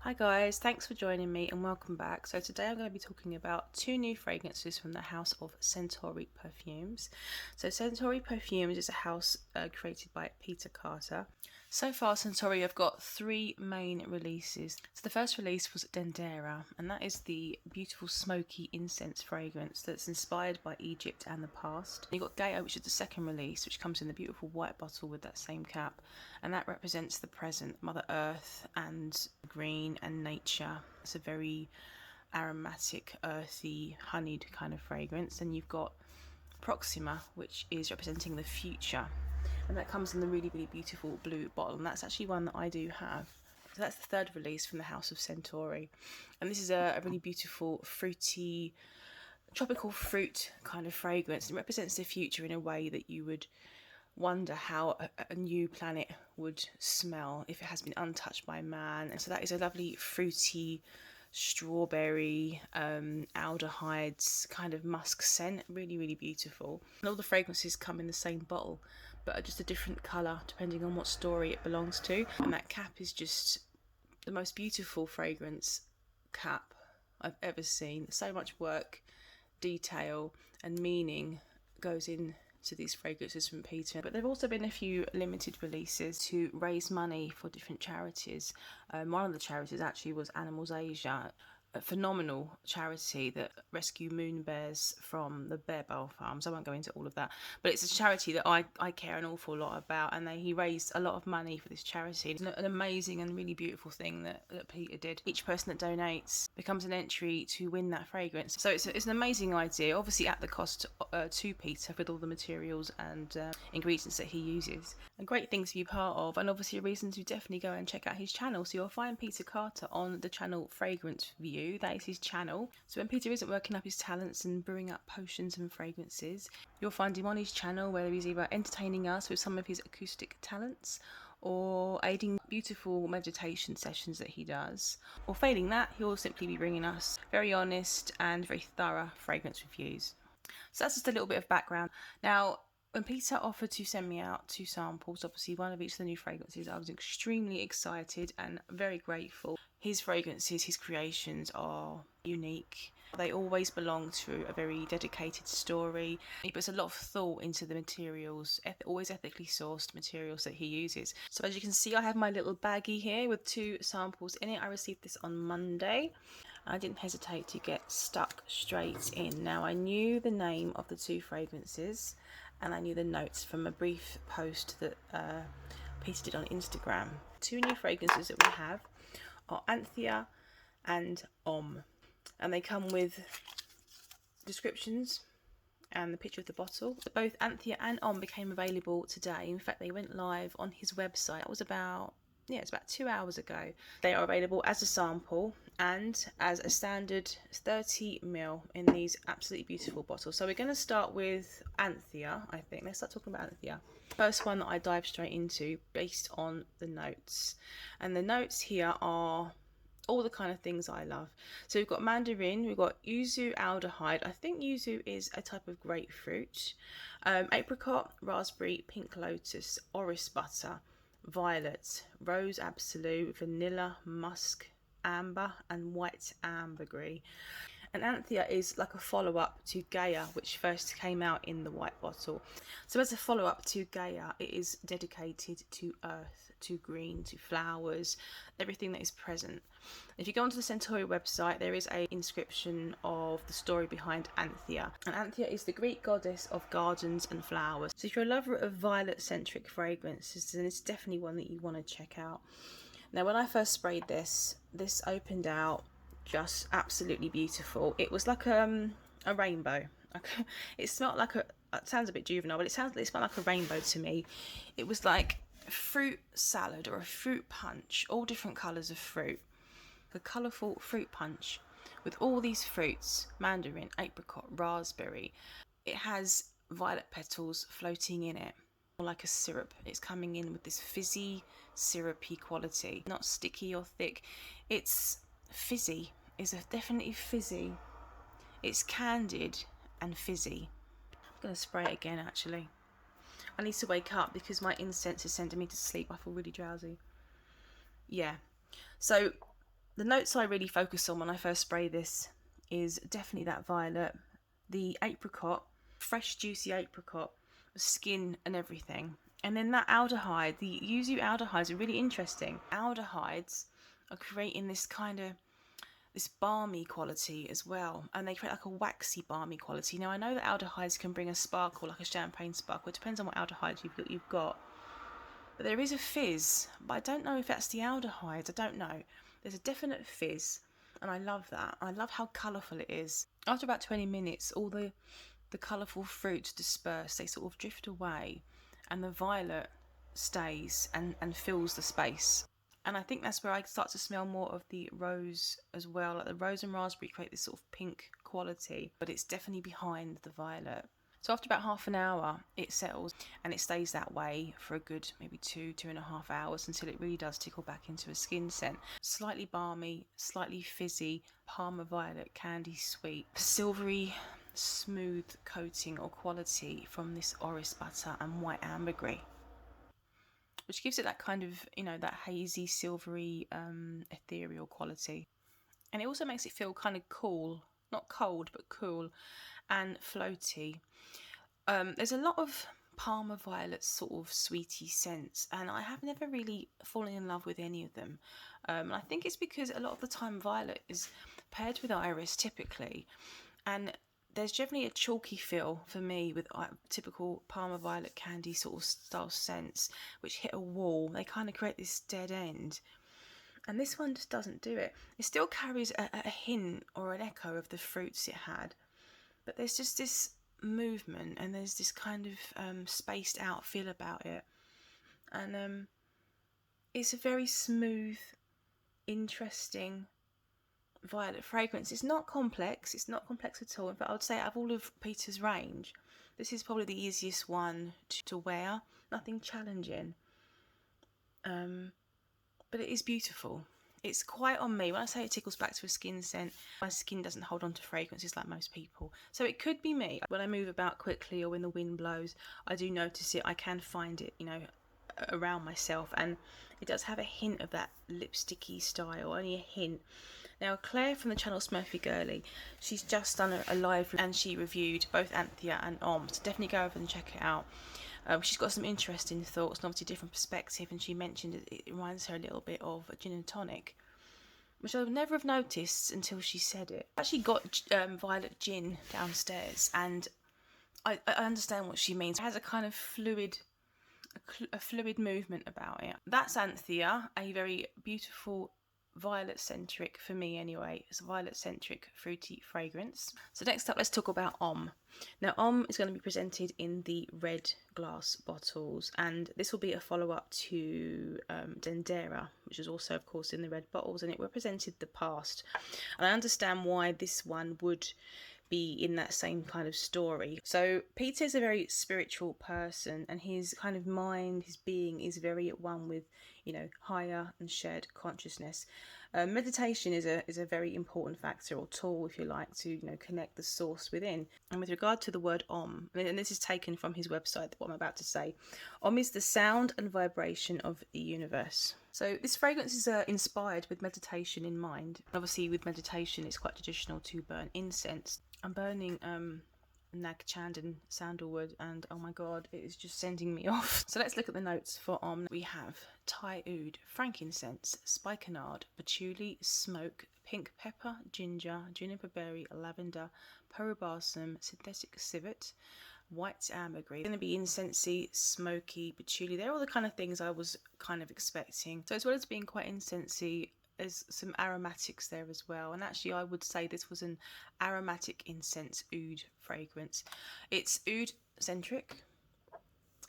Hi guys, thanks for joining me and welcome back. So today I'm going to be talking about two new fragrances from the house of Centauri Perfumes. So Centauri Perfumes is a house created by Peter Carter. So far Centauri have got three main releases. So the first release was Dendera, and that is the beautiful smoky incense fragrance that's inspired by Egypt and the past. You've got Gaia, which is the second release, which comes in the beautiful white bottle with that same cap, and that represents the present, Mother Earth and green and nature. It's a very aromatic, earthy, honeyed kind of fragrance. And you've got Proxima, which is representing the future, and that comes in the really beautiful blue bottle, and that's actually one that I do have. So that's the third release from the house of Centauri, and this is a really beautiful fruity tropical fruit kind of fragrance. It represents the future in a way that you would wonder how a new planet would smell if it has been untouched by man. And so that is a lovely fruity strawberry aldehydes kind of musk scent, really beautiful. And all the fragrances come in the same bottle but are just a different colour depending on what story it belongs to. And that cap is just the most beautiful fragrance cap I've ever seen. So much work, detail and meaning goes in to these fragrances from Peter. But there have also been a few limited releases to raise money for different charities. One of the charities actually was Animals Asia, a phenomenal charity that rescue moon bears from the bear bale farms. I won't go into all of that, but it's a charity that I care an awful lot about, and he raised a lot of money for this charity. It's an amazing and really beautiful thing that Peter did. Each person that donates becomes an entry to win that fragrance. So it's an amazing idea, obviously at the cost to Peter with all the materials and ingredients that he uses. A great thing to be part of, and obviously a reason to definitely go and check out his channel. So you'll find Peter Carter on the channel Fragrance View. That is his channel. So when Peter isn't working up his talents and brewing up potions and fragrances, you'll find him on his channel, whether he's either entertaining us with some of his acoustic talents or aiding beautiful meditation sessions that he does, or failing that, he'll simply be bringing us very honest and very thorough fragrance reviews. So that's just a little bit of background. Now, when Peter offered to send me out two samples, obviously one of each of the new fragrances, I was extremely excited and very grateful. His fragrances, his creations are unique. They always belong to a very dedicated story. He puts a lot of thought into the materials, always ethically sourced materials that he uses. So as you can see, I have my little baggie here with two samples in it. I received this on Monday. I didn't hesitate to get stuck straight in. Now, I knew the name of the two fragrances and I knew the notes from a brief post that Peter did on Instagram. Two new fragrances that we have are Antheia and Om, and they come with descriptions and the picture of the bottle. Both Antheia and Om became available today. In fact, they went live on his website. It was about 2 hours ago. They are available as a sample and as a standard 30ml in these absolutely beautiful bottles. So we're going to start with Antheia, I think. Let's start talking about Antheia. First one that I dive straight into based on the notes. And the notes here are all the kind of things I love. So we've got mandarin, we've got yuzu aldehyde. I think yuzu is a type of grapefruit. Apricot, raspberry, pink lotus, orris butter, violet, rose absolute, vanilla, musk, amber and white ambergris. And Antheia is like a follow-up to Gaia, which first came out in the white bottle. So as a follow-up to Gaia, it is dedicated to earth, to green, to flowers, everything that is present. If you go onto the Centauri website, there is an inscription of the story behind Antheia. And Antheia is the Greek goddess of gardens and flowers. So if you're a lover of violet-centric fragrances, then it's definitely one that you want to check out. Now, when I first sprayed this opened out just absolutely beautiful. It was like a rainbow. It smelled like it sounds a bit juvenile, but it smelled like a rainbow to me. It was like a fruit salad or a fruit punch, all different colours of fruit. A colourful fruit punch with all these fruits: mandarin, apricot, raspberry. It has violet petals floating in it, like a syrup. It's coming in with this fizzy, syrupy quality, not sticky or thick. It's fizzy. It's definitely fizzy. It's candid and fizzy. I'm going to spray it again actually. I need to wake up because my incense is sending me to sleep. I feel really drowsy. Yeah. So The notes I really focus on when I first spray this is definitely that violet, the apricot, fresh juicy apricot, skin and everything. And then that aldehyde, the yuzu aldehydes are really interesting. Aldehydes are creating this kind of this balmy quality as well, and they create like a waxy balmy quality. Now I know that aldehydes can bring a sparkle, like a champagne sparkle. It depends on what aldehyde you've got. But there is a fizz, but I don't know if that's the aldehydes. I don't know. There's a definite fizz, and I love that. I love how colourful it is. After about 20 minutes, all the colourful fruits disperse. They sort of drift away, and the violet stays and fills the space. And I think that's where I start to smell more of the rose as well. Like the rose and raspberry create this sort of pink quality, but it's definitely behind the violet. So after about half an hour, it settles and it stays that way for a good maybe 2.5 hours until it really does tickle back into a skin scent. Slightly balmy, slightly fizzy, Parma violet, candy sweet, silvery, smooth coating or quality from this orris butter and white ambergris, which gives it that kind of, that hazy, silvery, ethereal quality. And it also makes it feel kind of cool, not cold, but cool and floaty. There's a lot of Parma violet sort of sweety scents, and I have never really fallen in love with any of them. And I think it's because a lot of the time violet is paired with iris typically, and there's definitely a chalky feel for me with typical Parma violet candy sort of style scents, which hit a wall. They kind of create this dead end. And this one just doesn't do it. It still carries a hint or an echo of the fruits it had, but there's just this movement and there's this kind of spaced out feel about it. And it's a very smooth, interesting violet fragrance. It's not complex at all. In fact, I would say out of all of Peter's range, this is probably the easiest one to wear. Nothing challenging, but it is beautiful. It's quite on me. When I say it tickles back to a skin scent, my skin doesn't hold on to fragrances like most people. So it could be me. When I move about quickly or when the wind blows, I do notice it. I can find it, around myself, and it does have a hint of that lipsticky style, only a hint. Now Claire from the channel Smurfygurly, she's just done a live and she reviewed both Antheia and Om, so definitely go over and check it out. She's got some interesting thoughts and obviously different perspective, and she mentioned it reminds her a little bit of a gin and tonic, which I would never have noticed until she said it. I actually got violet gin downstairs, and I understand what she means. It has a kind of fluid movement about it. That's Antheia, a very beautiful violet-centric, for me anyway, it's a violet-centric fruity fragrance. So next up, let's talk about Om. Now Om is going to be presented in the red glass bottles, and this will be a follow-up to Dendera, which is also of course in the red bottles, and it represented the past. And I understand why this one would be in that same kind of story. So Peter's a very spiritual person, and his kind of mind, his being is very at one with, higher and shared consciousness. Meditation is a very important factor or tool, if you like, to connect the source within. And with regard to the word Om, and this is taken from his website, what I'm about to say, Om is the sound and vibration of the universe. So this fragrance is inspired with meditation in mind. Obviously with meditation it's quite traditional to burn incense. I'm burning Nag Chandan sandalwood, and oh my god, it is just sending me off. So let's look at the notes for Om. We have Thai oud, frankincense, spikenard, patchouli, smoke, pink pepper, ginger, juniper berry, lavender, peru balsam, synthetic civet, white ambergris. It's going to be incensey, smoky, patchouli. They're all the kind of things I was kind of expecting. So as well as being quite incensey, there's some aromatics there as well, and actually I would say this was an aromatic incense oud fragrance. It's oud centric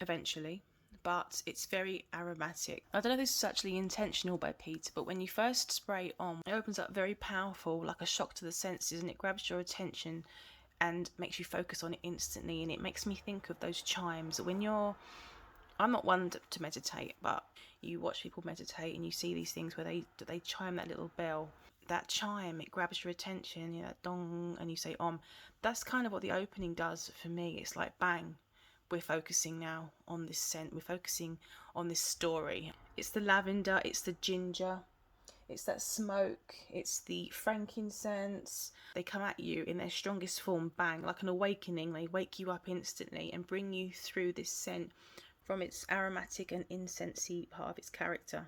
eventually, but it's very aromatic. I don't know if this is actually intentional by Peter, but when you first spray on, it opens up very powerful, like a shock to the senses, and it grabs your attention and makes you focus on it instantly. And it makes me think of those chimes when I'm not one to meditate, but you watch people meditate and you see these things where they chime that little bell. That chime, it grabs your attention, that dong, and you say Om. That's kind of what the opening does for me. It's like bang, we're focusing now on this scent, we're focusing on this story. It's the lavender, it's the ginger, It's that smoke, it's the frankincense. They come at you in their strongest form, bang, like an awakening. They wake you up instantly and bring you through this scent from its aromatic and incensey part of its character.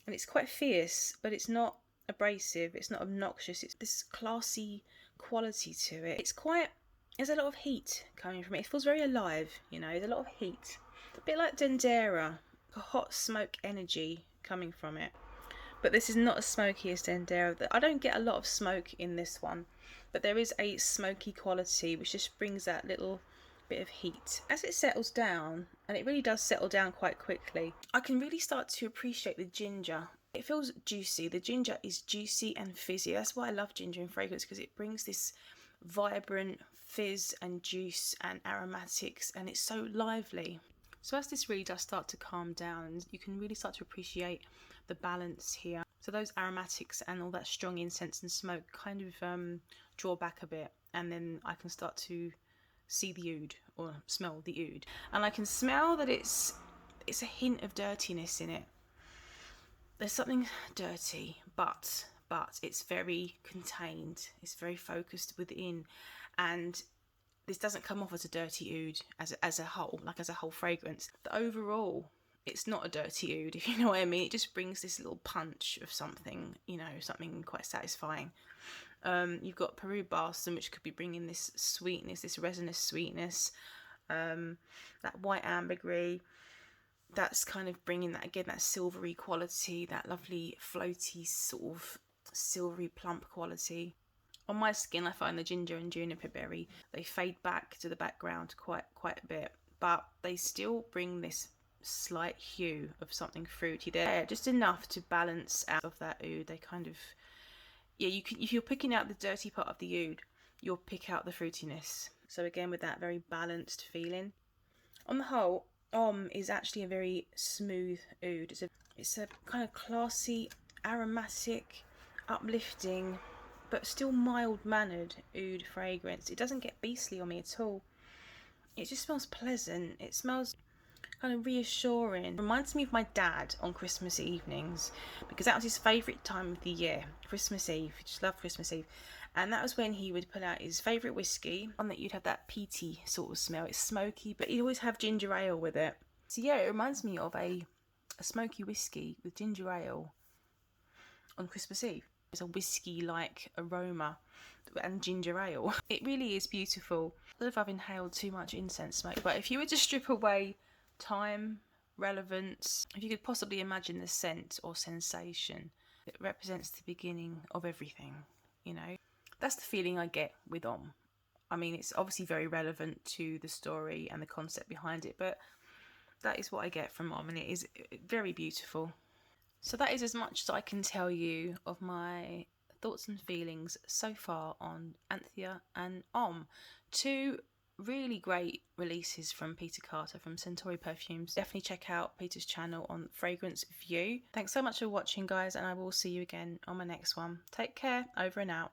And it's quite fierce, but it's not abrasive, it's not obnoxious. It's this classy quality to it. There's a lot of heat coming from it. It feels very alive, you know, there's a lot of heat. A bit like Dendera, a hot smoke energy coming from it. But this is not as smoky as Dendera. I don't get a lot of smoke in this one, but there is a smoky quality which just brings that little bit of heat. As it settles down, and it really does settle down quite quickly, I can really start to appreciate the ginger. It feels juicy. The ginger is juicy and fizzy. That's why I love ginger in fragrance, because it brings this vibrant fizz and juice and aromatics, and it's so lively. So as this really does start to calm down, you can really start to appreciate the balance here. So those aromatics and all that strong incense and smoke kind of draw back a bit, and then I can start to see the oud, or smell the oud, and I can smell that it's a hint of dirtiness in it. There's something dirty, but it's very contained, it's very focused within, and this doesn't come off as a dirty oud as a whole, like as a whole fragrance. But overall, it's not a dirty oud, if you know what I mean. It just brings this little punch of something, you know, something quite satisfying. You've got Peru Balsam, which could be bringing this sweetness, this resinous sweetness. That white ambergris, that's kind of bringing that, again, that silvery quality, that lovely floaty sort of silvery plump quality. On my skin, I find the ginger and juniper berry, they fade back to the background quite a bit, but they still bring this slight hue of something fruity there, just enough to balance out of that oud. They kind of, yeah, you can, if you're picking out the dirty part of the oud, you'll pick out the fruitiness. So again, with that very balanced feeling. On the whole, Om is actually a very smooth oud. It's a kind of classy, aromatic, uplifting, but still mild-mannered oud fragrance. It doesn't get beastly on me at all. It just smells pleasant. It smells kind of reassuring. It reminds me of my dad on Christmas evenings, because that was his favourite time of the year, Christmas Eve. He just loved Christmas Eve. And that was when he would put out his favourite whiskey, one that you'd have that peaty sort of smell. It's smoky, but he'd always have ginger ale with it. So yeah, it reminds me of a smoky whiskey with ginger ale on Christmas Eve. It's a whiskey-like aroma and ginger ale. It really is beautiful. I don't know if I've inhaled too much incense smoke, but if you were to strip away time, relevance, if you could possibly imagine the scent or sensation, it represents the beginning of everything, you know. That's the feeling I get with Om. I mean, it's obviously very relevant to the story and the concept behind it, but that is what I get from Om, and it is very beautiful. So that is as much as I can tell you of my thoughts and feelings so far on Antheia and Om. Two really great releases from Peter Carter from Centauri Perfumes. Definitely check out Peter's channel on Fragrance View. Thanks so much for watching, guys, and I will see you again on my next one. Take care. Over and out.